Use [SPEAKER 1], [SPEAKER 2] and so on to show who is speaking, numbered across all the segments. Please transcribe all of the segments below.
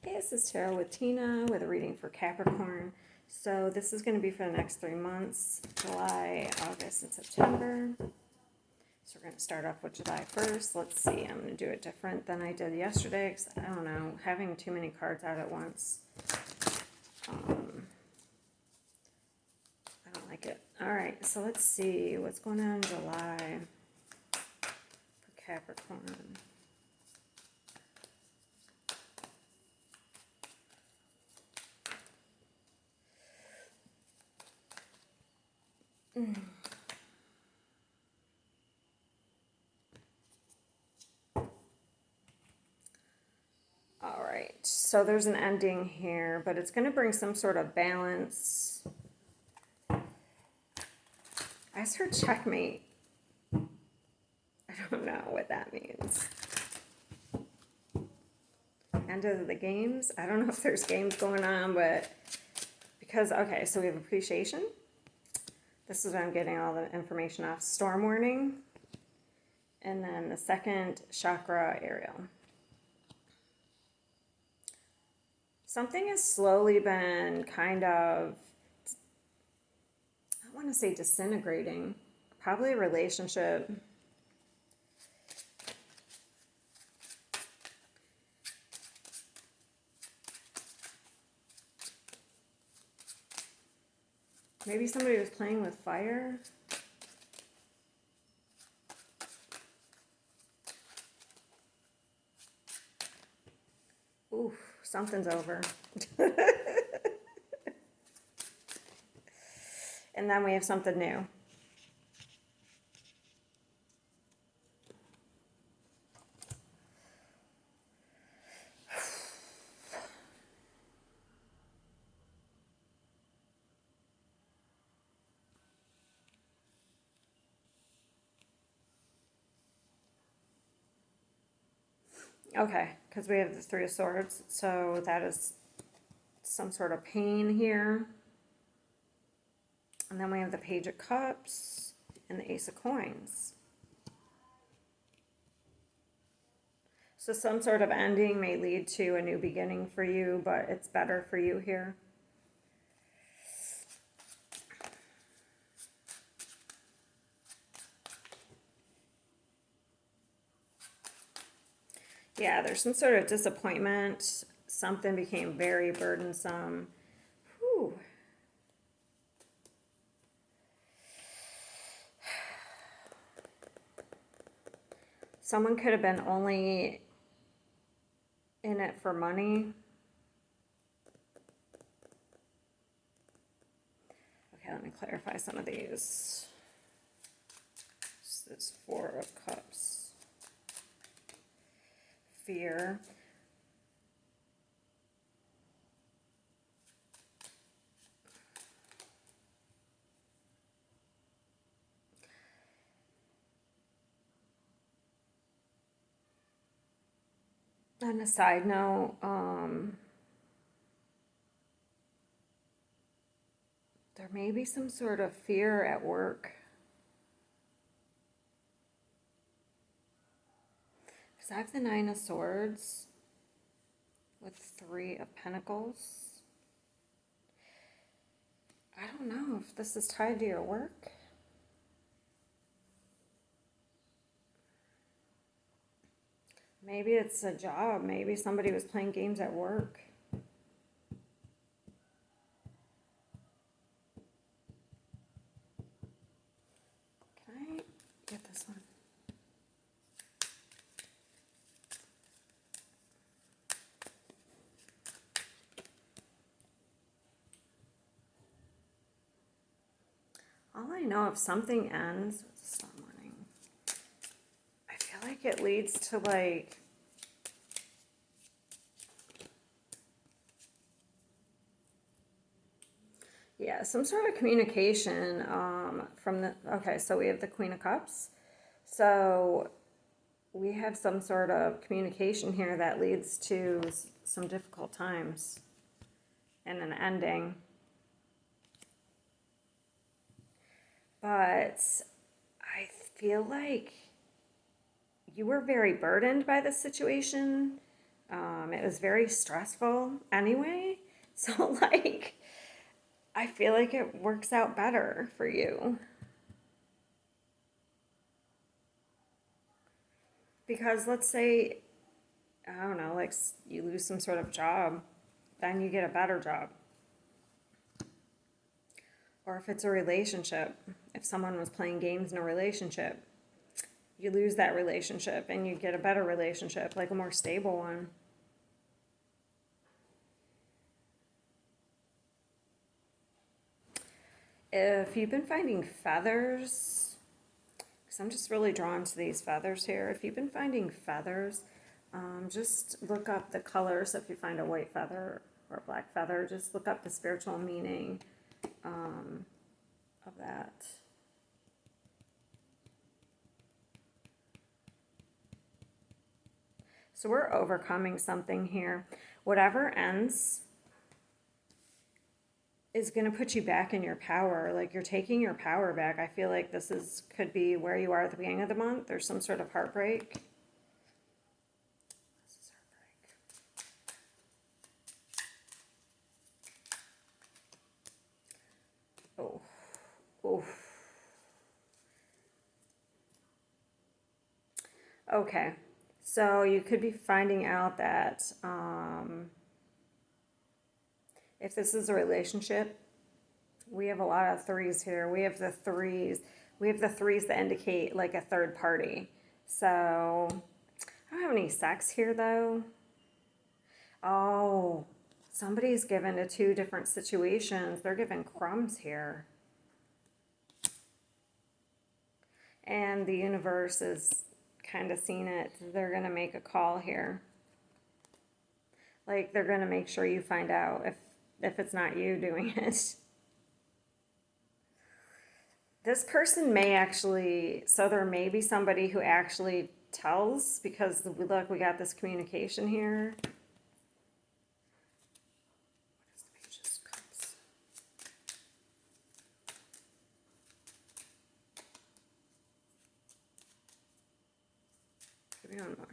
[SPEAKER 1] Hey, this is Tara with Tina with a reading for Capricorn. So this is going to be for the next 3 months, July, August, and September. So we're going to start off with July 1st. Let's see, I'm going to do it different than I did yesterday because I don't know, having too many cards out at once. I don't like it. All right, so let's see what's going on in July for Capricorn. All right, so there's an ending here, but it's going to bring some sort of balance. I just heard checkmate. I don't know what that means. End of the games? I don't know if there's games going on, but because, okay, so we have appreciation. This is where I'm getting all the information off. Storm warning. And then the second chakra, Ariel. Something has slowly been kind of, I want to say disintegrating. Probably a relationship. Maybe somebody was playing with fire. Ooh, something's over. And then we have something new. Okay, because we have the Three of Swords, so that is some sort of pain here. And then we have the Page of Cups and the Ace of Coins. So some sort of ending may lead to a new beginning for you, but it's better for you here. Yeah, there's some sort of disappointment. Something became very burdensome. Whew. Someone could have been only in it for money. Okay, let me clarify some of these. This is Four of Cups. Fear. On a side note, there may be some sort of fear at work. Because I have the Nine of Swords with Three of Pentacles. I don't know if this is tied to your work. Maybe it's a job. Maybe somebody was playing games at work. Can I get this one? All I know, if something ends with the storm warning, I feel like it leads to like yeah, some sort of communication from the, okay, so we have the Queen of Cups. So we have some sort of communication here that leads to some difficult times and an ending. But I feel like you were very burdened by the situation. It was very stressful anyway. So, like, I feel like it works out better for you. Because let's say, I don't know, like you lose some sort of job, then you get a better job. Or if it's a relationship, if someone was playing games in a relationship, you lose that relationship and you get a better relationship, like a more stable one. If you've been finding feathers, because I'm just really drawn to these feathers here. If you've been finding feathers, just look up the colors. If you find a white feather or a black feather, just look up the spiritual meaning of that. So we're overcoming something here. Whatever ends is going to put you back in your power. Like you're taking your power back. I feel like could be where you are at the beginning of the month. There's some sort of heartbreak. This is heartbreak. Oh. Okay. So you could be finding out that if this is a relationship, we have a lot of threes here. We have the threes. We have the threes that indicate like a third party. So I don't have any sex here though. Oh, somebody's given to two different situations. They're given crumbs here. And the universe is kind of seeing it. They're going to make a call here. Like they're going to make sure you find out if it's not you doing it. This person may actually, so there may be somebody who actually tells, because look, we got this communication here. What is the Page of Cups? Give me one more.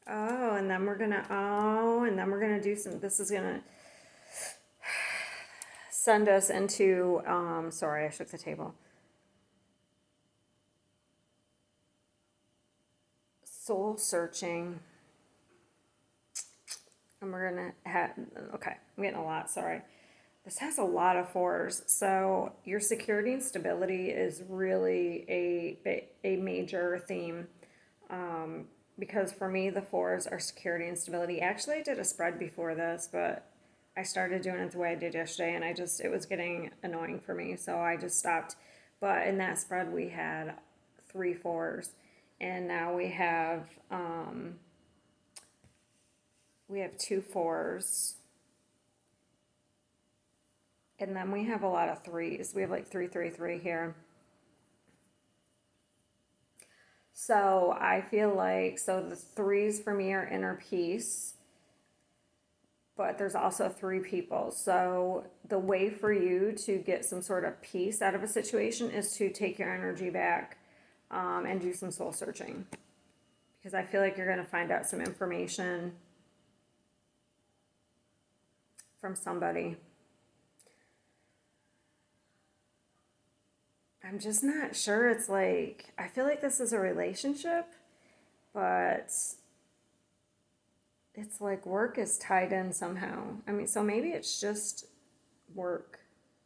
[SPEAKER 1] Oh, and then we're gonna do some, this is gonna send us into, sorry, I shook the table. Soul searching. And we're gonna have, okay, I'm getting a lot, sorry. This has a lot of fours. So your security and stability is really a major theme. Because for me, the fours are security and stability. Actually, I did a spread before this, but I started doing it the way I did yesterday, and it was getting annoying for me, so I just stopped. But in that spread, we had 3 fours, and now we have 2 fours, and then we have a lot of threes. We have like 3, 3, 3 here. So I feel like, so the threes for me are inner peace, but there's also 3 people. So the way for you to get some sort of peace out of a situation is to take your energy back and do some soul searching. Because I feel like you're going to find out some information from somebody. I'm just not sure. It's like, I feel like this is a relationship, but it's like work is tied in somehow. I mean, so maybe it's just work.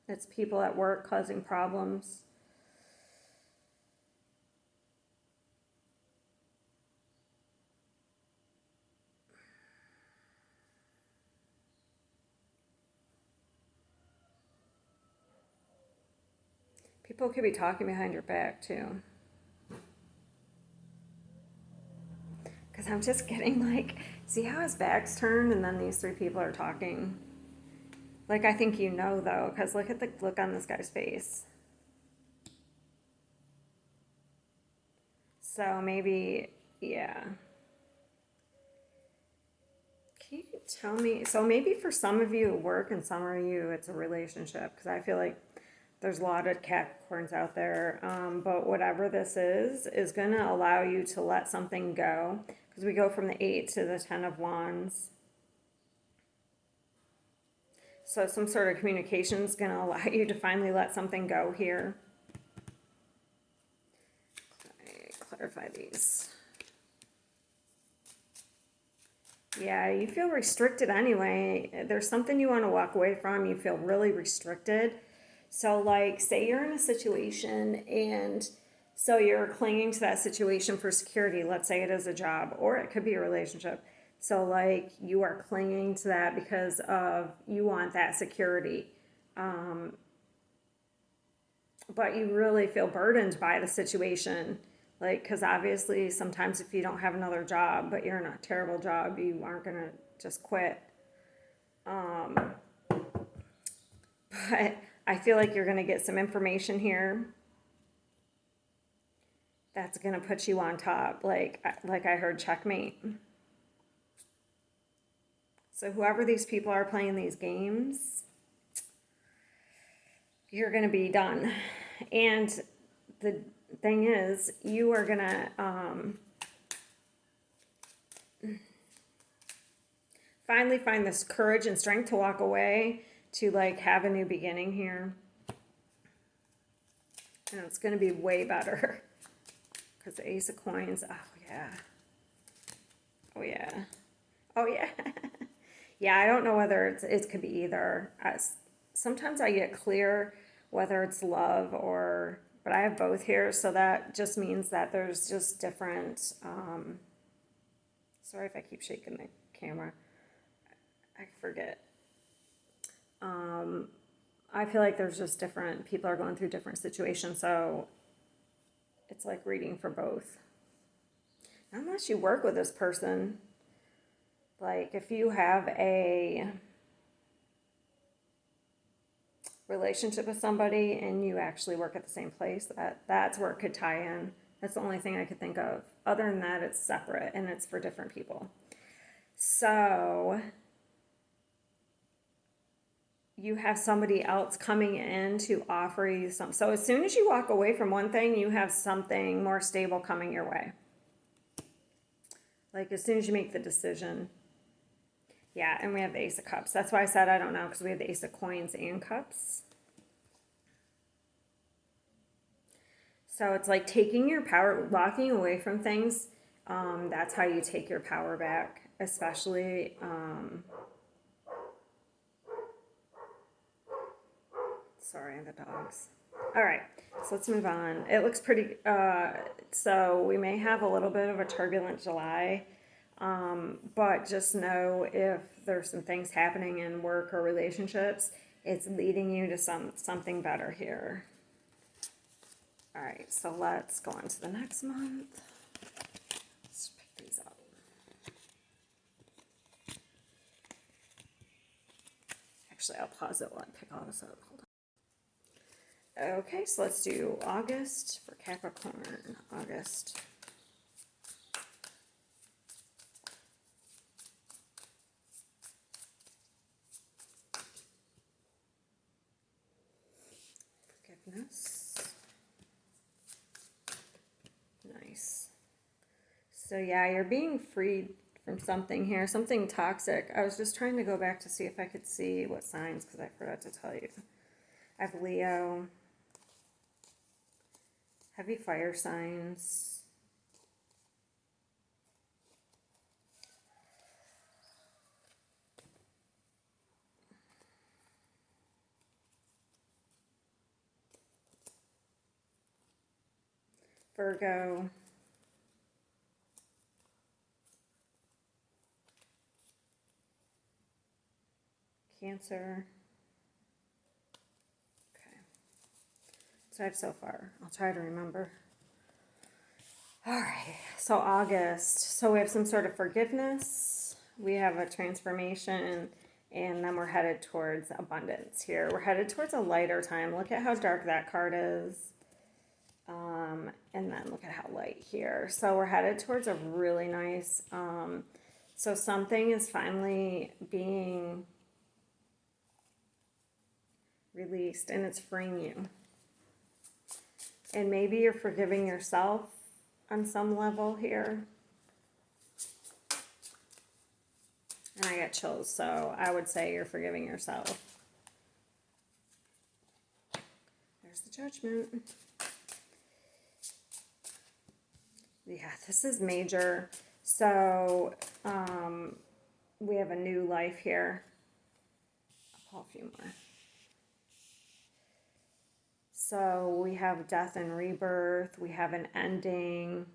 [SPEAKER 1] It's people at work causing problems. People could be talking behind your back too. Because I'm just getting like, see how his back's turned and then these 3 people are talking. Like, I think you know though, because look at the look on this guy's face. So maybe, yeah. Can you tell me? So maybe for some of you at work and some of you it's a relationship, because I feel like there's a lot of Capricorns out there. But whatever this is going to allow you to let something go. because we go from the 8 to the 10 of Wands. So some sort of communication is going to allow you to finally let something go here. Okay, clarify these. Yeah, you feel restricted anyway. There's something you want to walk away from. You feel really restricted. So like, say you're in a situation and so you're clinging to that situation for security. Let's say it is a job or it could be a relationship. So like you are clinging to that because of you want that security. But you really feel burdened by the situation. Like, because obviously sometimes if you don't have another job, but you're in a terrible job, you aren't going to just quit. But I feel like you're going to get some information here that's going to put you on top. Like I heard checkmate. So whoever these people are playing these games, you're going to be done. And the thing is, you are going to finally find this courage and strength to walk away, to like have a new beginning here. And it's going to be way better. Because the Ace of Coins, oh yeah. Oh yeah. Oh yeah. Yeah, I don't know whether it could be either. Sometimes I get clear whether it's love or, but I have both here, so that just means that there's just different, sorry if I keep shaking the camera. I forget. I feel like there's just different, people are going through different situations, so it's like reading for both. Unless you work with this person, like if you have a relationship with somebody and you actually work at the same place, that's where it could tie in. That's the only thing I could think of. Other than that, it's separate and it's for different people. So you have somebody else coming in to offer you something. So as soon as you walk away from one thing, you have something more stable coming your way. Like as soon as you make the decision. Yeah, and we have the Ace of Cups. That's why I said I don't know, because we have the Ace of Coins and Cups. So it's like taking your power, walking away from things. That's how you take your power back, especially... sorry, the dogs. All right, so let's move on. It looks pretty, so we may have a little bit of a turbulent July, but just know if there's some things happening in work or relationships, it's leading you to something better here. All right, so let's go on to the next month. Let's pick these up. Actually, I'll pause it while I pick all this up. Hold on. Okay, so let's do August for Capricorn. August. Forgiveness. Nice. So yeah, you're being freed from something here, something toxic. I was just trying to go back to see if I could see what signs, because I forgot to tell you. I have Leo. Heavy fire signs. Virgo. Cancer. Okay. So I have so far. I'll try to remember. All right, so August. So we have some sort of forgiveness. We have a transformation, and then we're headed towards abundance here. We're headed towards a lighter time. Look at how dark that card is. And then look at how light here. So we're headed towards a really nice, so something is finally being released and it's freeing you. And maybe you're forgiving yourself on some level here. And I got chills, so I would say you're forgiving yourself. There's the Judgment. Yeah, this is major. So, we have a new life here. I'll pull a few more. So we have death and rebirth. We have an ending.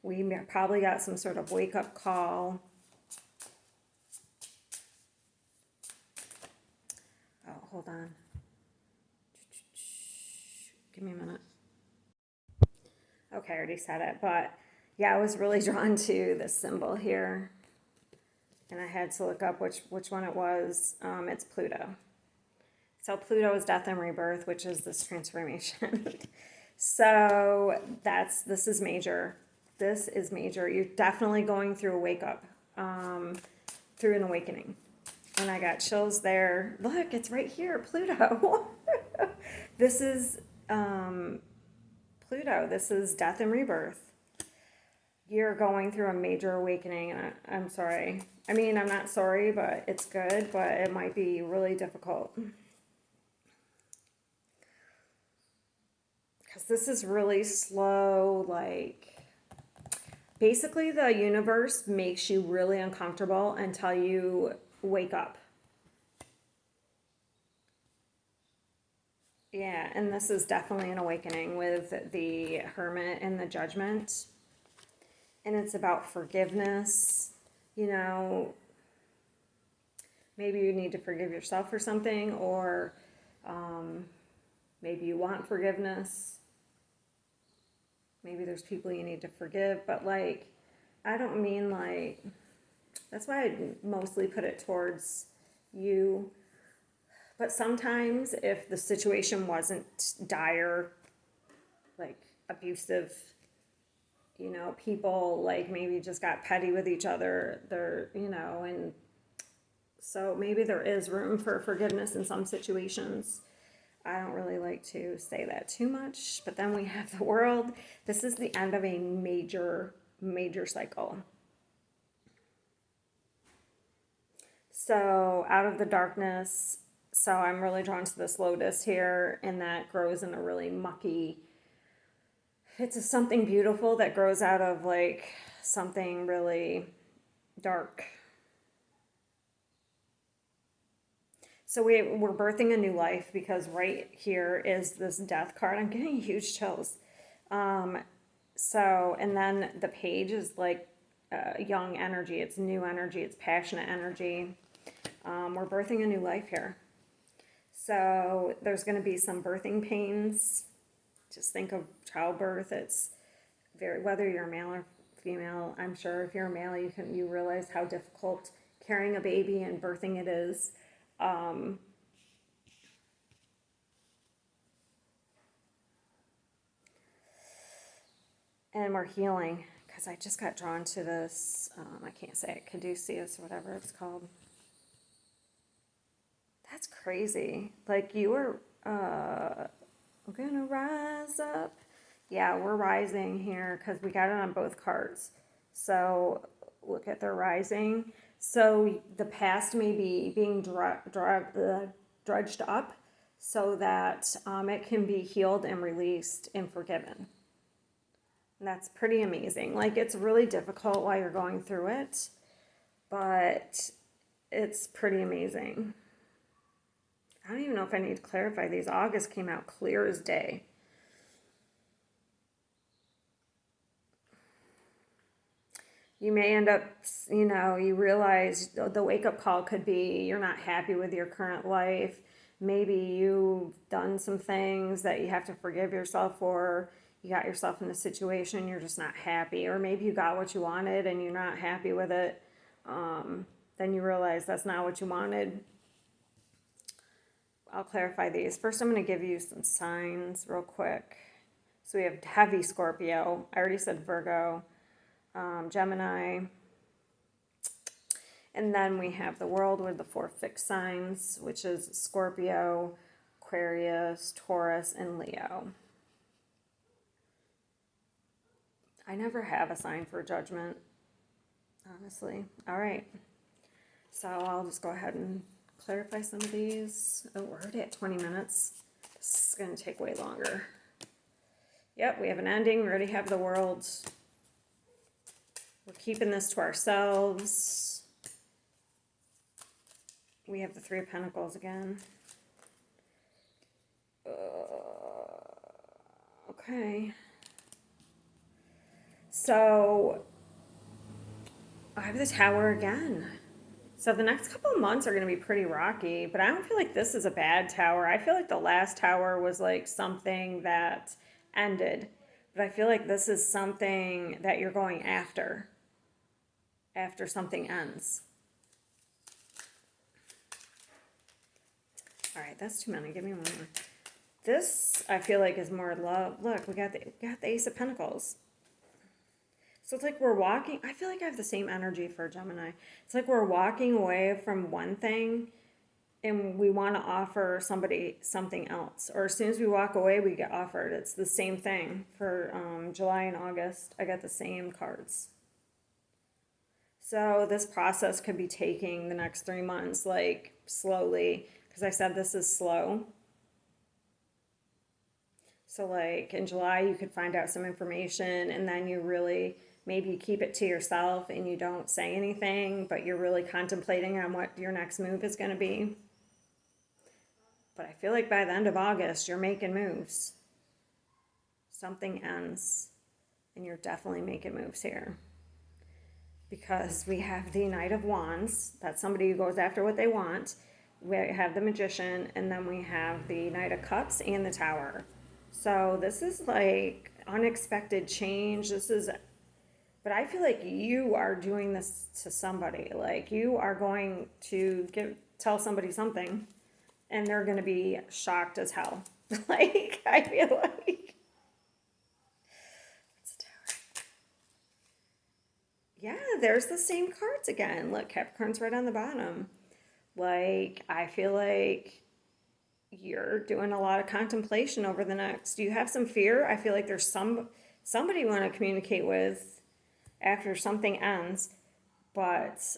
[SPEAKER 1] We probably got some sort of wake-up call. Oh, hold on. Give me a minute. Okay, I already said it, but yeah, I was really drawn to this symbol here. And I had to look up which one it was. It's Pluto. So Pluto is death and rebirth, which is this transformation. So this is major. This is major. You're definitely going through a wake up, through an awakening. And I got chills there. Look, it's right here, Pluto. This is Pluto. This is death and rebirth. You're going through a major awakening, and I'm sorry. I mean, I'm not sorry, but it's good, but it might be really difficult. Because this is really slow, like, basically the universe makes you really uncomfortable until you wake up. Yeah, and this is definitely an awakening with the Hermit and the Judgment. And it's about forgiveness. You know, maybe you need to forgive yourself for something, or maybe you want forgiveness. Maybe there's people you need to forgive, but like, I don't mean like, that's why I mostly put it towards you. But sometimes if the situation wasn't dire, like abusive, you know, people like maybe just got petty with each other, they're, you know, and so maybe there is room for forgiveness in some situations. I don't really like to say that too much, but then we have the World. This is the end of a major, major cycle. So out of the darkness, so I'm really drawn to this lotus here, and that grows in a really mucky, it's something beautiful that grows out of like something really dark. So we're birthing a new life, because right here is this death card. I'm getting huge chills. So, and then the page is like young energy. It's new energy. It's passionate energy. We're birthing a new life here. So there's going to be some birthing pains. Just think of childbirth. It's very, whether you're male or female, I'm sure if you're a male, you realize how difficult carrying a baby and birthing it is. And we're healing, because I just got drawn to this, I can't say it, caduceus or whatever it's called. That's crazy. Like you were, we're gonna rise up. Yeah, we're rising here because we got it on both cards. So look at the rising. So the past may be being drudged up so that it can be healed and released and forgiven. And that's pretty amazing. Like, it's really difficult while you're going through it, but it's pretty amazing. I don't even know if I need to clarify these. August came out clear as day. You may end up, you know, you realize the wake-up call could be you're not happy with your current life. Maybe you've done some things that you have to forgive yourself for. You got yourself in a situation you're just not happy. Or maybe you got what you wanted and you're not happy with it. Then you realize that's not what you wanted. I'll clarify these. First, I'm going to give you some signs real quick. So we have heavy Scorpio. I already said Virgo. Gemini. And then we have the World with the 4 fixed signs, which is Scorpio, Aquarius, Taurus, and Leo. I never have a sign for Judgment, honestly. All right. So I'll just go ahead and clarify some of these. Oh, we're already at 20 minutes. This is going to take way longer. Yep, we have an ending. We already have the world. We're keeping this to ourselves. We have the Three of Pentacles again. Okay. So I have the Tower again. So the next couple of months are going to be pretty rocky, but I don't feel like this is a bad tower. I feel like the last tower was like something that ended, but I feel like this is something that you're going after something ends. All right, that's too many. Give me one more. This I feel like is more love. Look, we got the Ace of Pentacles. So it's like we're walking, I feel like I have the same energy for Gemini. It's like we're walking away from one thing and we want to offer somebody something else. Or as soon as we walk away, we get offered. It's the same thing for July and August. I got the same cards. So this process could be taking the next 3 months, like slowly, because I said this is slow. So like in July, you could find out some information and then you really, maybe you keep it to yourself and you don't say anything, but you're really contemplating on what your next move is going to be. But I feel like by the end of August, you're making moves. Something ends and you're definitely making moves here. Because we have the Knight of Wands. That's somebody who goes after what they want. We have the Magician, and then we have the Knight of Cups and the Tower. So this is like unexpected change. But I feel like you are doing this to somebody. Like you are going to tell somebody something, and they're going to be shocked as hell. Like I feel like. It's a Tower. Yeah, there's the same cards again. Look, Capricorn's right on the bottom. Like I feel like you're doing a lot of contemplation over the next. Do you have some fear? I feel like there's somebody you want to communicate with after something ends, but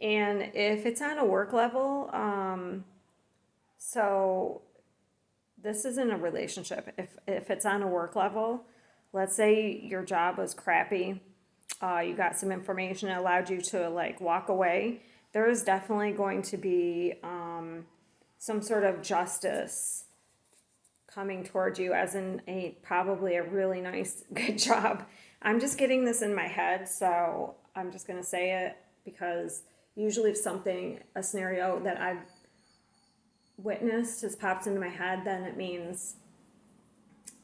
[SPEAKER 1] and if it's on a work level, so this isn't a relationship. If it's on a work level, let's say your job was crappy, you got some information that allowed you to like walk away. There is definitely going to be some sort of justice coming towards you, as in probably a really nice, good job. I'm just getting this in my head, so I'm just going to say it because usually if a scenario that I've witnessed has popped into my head, then it means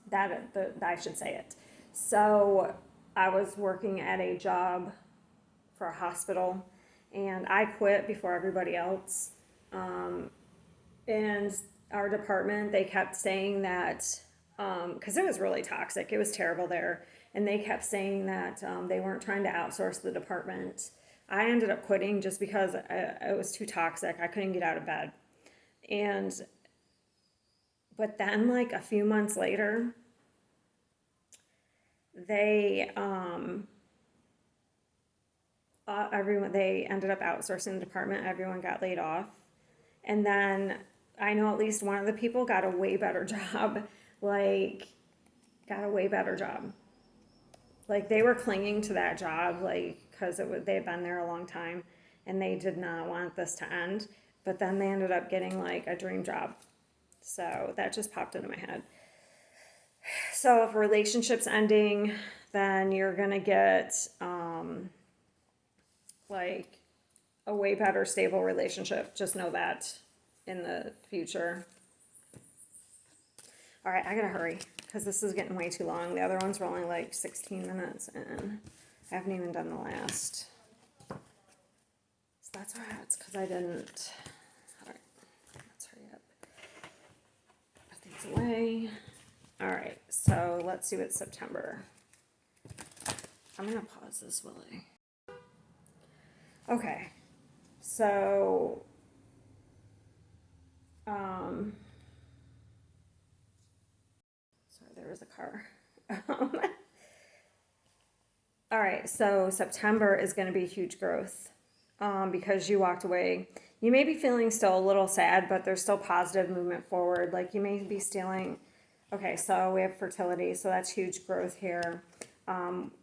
[SPEAKER 1] that I should say it. So I was working at a job for a hospital, and I quit before everybody else. And our department, they kept saying that, because it was really toxic, it was terrible there, and they kept saying that they weren't trying to outsource the department. I ended up quitting just because it was too toxic. I couldn't get out of bed. But then like a few months later, they they ended up outsourcing the department. Everyone got laid off, and then I know at least one of the people got a way better job. Like they were clinging to that job, like because they had been there a long time, and they did not want this to end. But then they ended up getting like a dream job. So that just popped into my head. So if a relationship's ending, then you're gonna get like a way better stable relationship. Just know that in the future. All right, I gotta hurry because this is getting way too long. The other ones were only like 16 minutes and I haven't even done the last. So that's why it's because I didn't. All right, let's hurry up. Put these away. All right, so let's see what's September. I'm gonna pause this, will I? Okay, so sorry, there was a car. All right, so September is going to be huge growth because you walked away. You may be feeling still a little sad, but there's still positive movement forward. Like you may be stealing. Okay, so we have fertility, so that's huge growth here.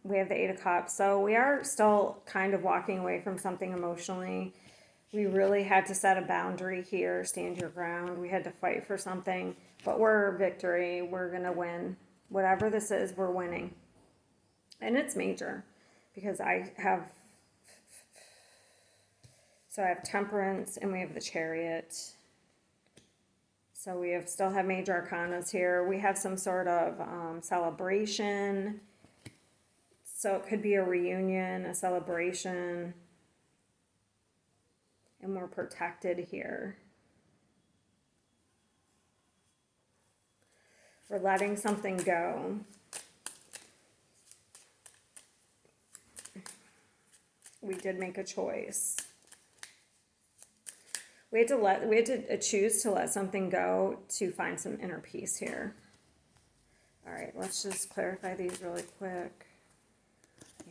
[SPEAKER 1] We have the Eight of Cups, so we are still kind of walking away from something emotionally. We really had to set a boundary here, stand your ground. We had to fight for something, but we're victory. We're going to win. Whatever this is, we're winning. And it's major because I have Temperance and we have the Chariot. So we still have major arcanas here. We have some sort of celebration. So it could be a reunion, a celebration. And we're protected here. We're letting something go. We did make a choice. We had to choose to let something go to find some inner peace here. All right, let's just clarify these really quick.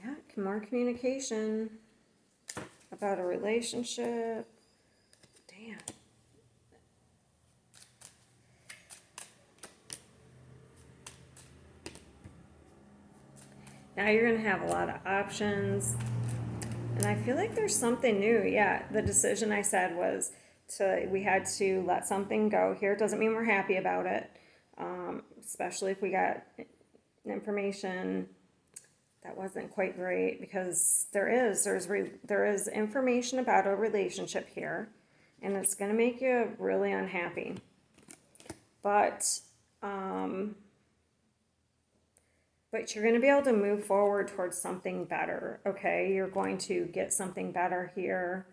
[SPEAKER 1] Yeah, more communication about a relationship. Damn. Now you're going to have a lot of options. And I feel like there's something new. Yeah, the decision I said was we had to let something go here. It doesn't mean we're happy about it, especially if we got information that wasn't quite great, because there is information about a relationship here, and it's going to make you really unhappy. But you're going to be able to move forward towards something better, okay? You're going to get something better here.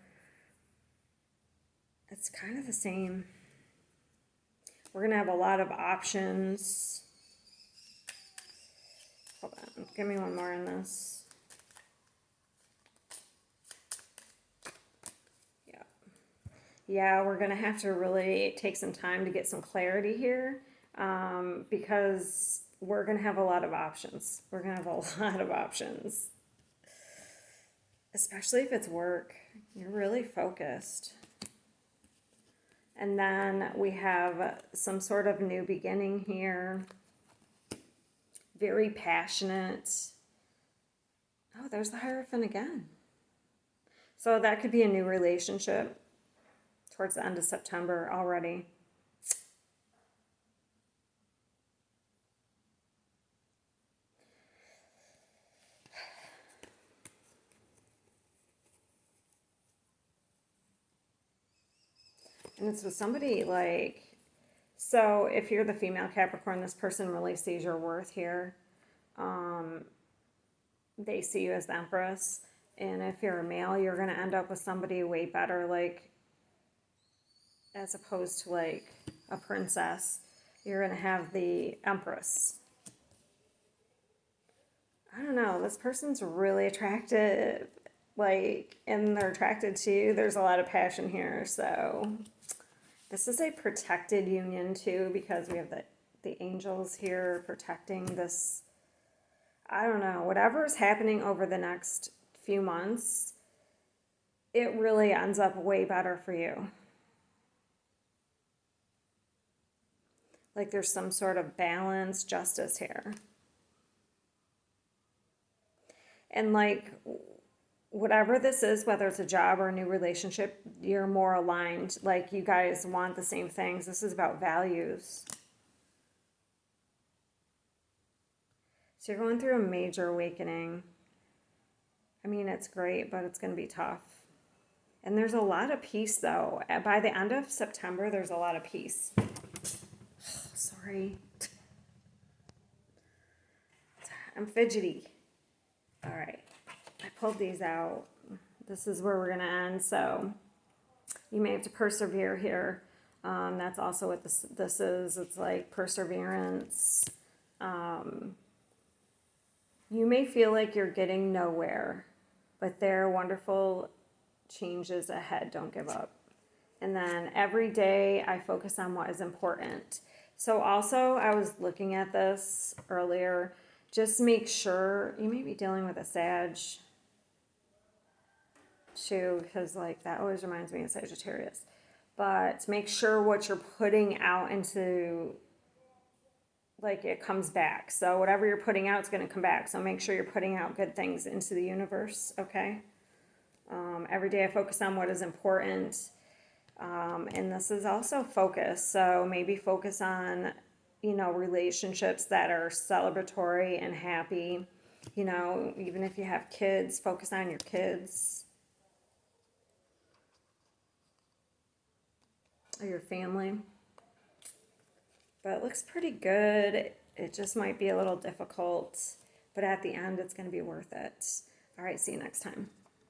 [SPEAKER 1] It's kind of the same. We're going to have a lot of options. Hold on. Give me one more in this. Yeah. Yeah, we're going to have to really take some time to get some clarity here because we're going to have a lot of options. We're going to have a lot of options. Especially if it's work. You're really focused. And then we have some sort of new beginning here. Very passionate. Oh, there's the Hierophant again. So that could be a new relationship towards the end of September already. And it's with somebody like, so if you're the female Capricorn, this person really sees your worth here. They see you as the Empress. And if you're a male, you're going to end up with somebody way better, like, as opposed to like a princess. You're going to have the Empress. I don't know. This person's really attractive. Like, and they're attracted to you. There's a lot of passion here, so... This is a protected union too, because we have the angels here protecting this. I don't know, whatever is happening over the next few months, it really ends up way better for you. Like there's some sort of balance, justice here. And like, whatever this is, whether it's a job or a new relationship, you're more aligned. Like you guys want the same things. This is about values. So you're going through a major awakening. I mean, it's great, but it's going to be tough. And there's a lot of peace, though. By the end of September, there's a lot of peace. Sorry. I'm fidgety. All right. I pulled these out. This is where we're going to end. So you may have to persevere here. That's also what this is. It's like perseverance. You may feel like you're getting nowhere, but there are wonderful changes ahead. Don't give up. And then every day I focus on what is important. So also I was looking at this earlier. just make sure, you may be dealing with a Sag too, because like that always reminds me of Sagittarius. But make sure what you're putting out into, like, it comes back. So whatever you're putting out is going to come back. So make sure you're putting out good things into the universe, okay? Every day I focus on what is important. And this is also focus. So maybe focus on, you know, relationships that are celebratory and happy. You know, even if you have kids, focus on your kids or your family. But it looks pretty good. It just might be a little difficult, but at the end, it's going to be worth it. All right, see you next time.